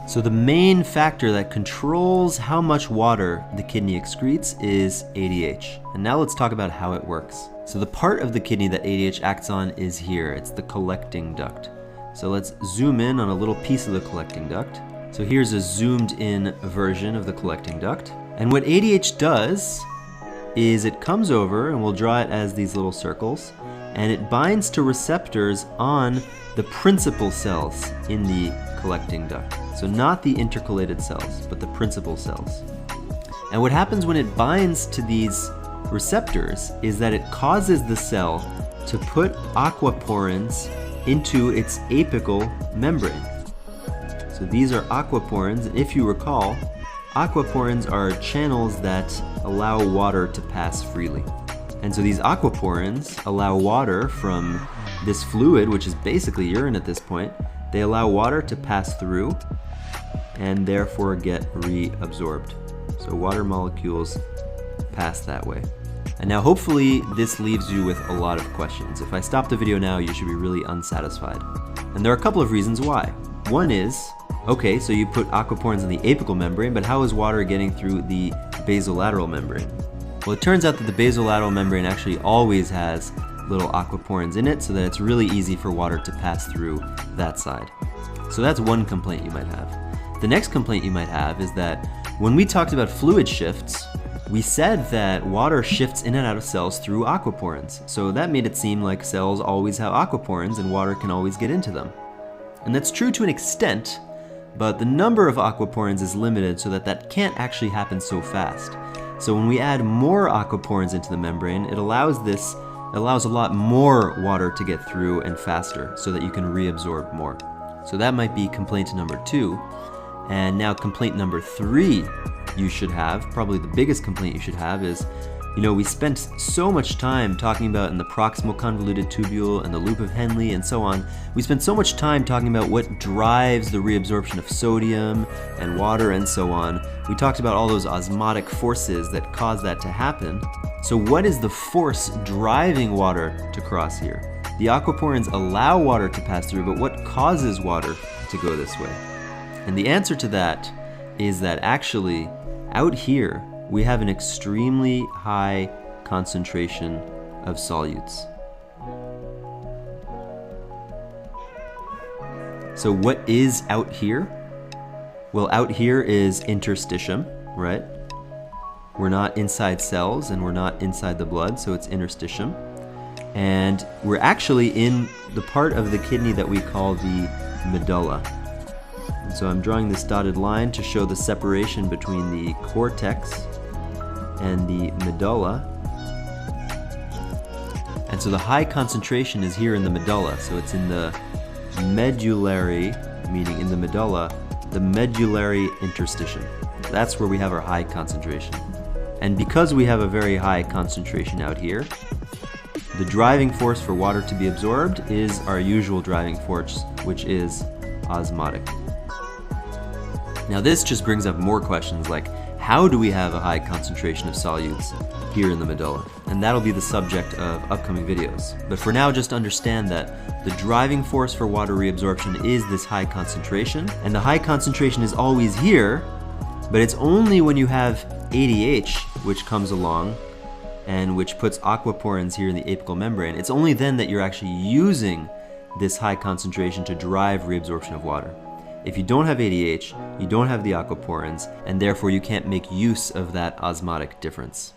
So the main factor that controls how much water the kidney excretes is ADH. And now let's talk about how it works. So the part of the kidney that ADH acts on is here. It's the collecting duct. So let's zoom in on a little piece of the collecting duct. So here's a zoomed in version of the collecting duct. And what ADH does is it comes over, and we'll draw it as these little circles, and it binds to receptors on the principal cells in the collecting duct. So not the intercalated cells, but the principal cells. And what happens when it binds to these receptors is that it causes the cell to put aquaporins into its apical membrane. So these are aquaporins, and if you recall, aquaporins are channels that allow water to pass freely. And so these aquaporins allow water from this fluid, which is basically urine at this point, they allow water to pass through and therefore get reabsorbed. So water molecules pass that way. And now hopefully this leaves you with a lot of questions. If I stop the video now, you should be really unsatisfied. And there are a couple of reasons why. One is, okay, so you put aquaporins in the apical membrane, but how is water getting through the basolateral membrane? Well, it turns out that the basolateral membrane actually always has little aquaporins in it, so that it's really easy for water to pass through that side. So that's one complaint you might have. The next complaint you might have is that when we talked about fluid shifts, we said that water shifts in and out of cells through aquaporins. So that made it seem like cells always have aquaporins and water can always get into them. And that's true to an extent, but the number of aquaporins is limited so that that can't actually happen so fast. So when we add more aquaporins into the membrane, it allows a lot more water to get through and faster so that you can reabsorb more. So that might be complaint number 2. And now complaint number 3 you should have, probably the biggest complaint you should have is, we spent so much time talking about in the proximal convoluted tubule and the loop of Henle and so on. We spent so much time talking about what drives the reabsorption of sodium and water and so on. We talked about all those osmotic forces that cause that to happen. So what is the force driving water to cross here? The aquaporins allow water to pass through, but what causes water to go this way? And the answer to that is that actually out here we have an extremely high concentration of solutes. So what is out here? Well, out here is interstitium, right? We're not inside cells and we're not inside the blood, so it's interstitium. And we're actually in the part of the kidney that we call the medulla. And so I'm drawing this dotted line to show the separation between the cortex and the medulla. And so the high concentration is here in the medulla, so it's in the medullary, meaning in the medulla, the medullary interstitium. That's where we have our high concentration. And because we have a very high concentration out here, the driving force for water to be absorbed is our usual driving force, which is osmotic. Now this just brings up more questions like, how do we have a high concentration of solutes here in the medulla? And that'll be the subject of upcoming videos. But for now, just understand that the driving force for water reabsorption is this high concentration, and the high concentration is always here, but it's only when you have ADH, which comes along and which puts aquaporins here in the apical membrane, it's only then that you're actually using this high concentration to drive reabsorption of water. If you don't have ADH, you don't have the aquaporins, and therefore you can't make use of that osmotic difference.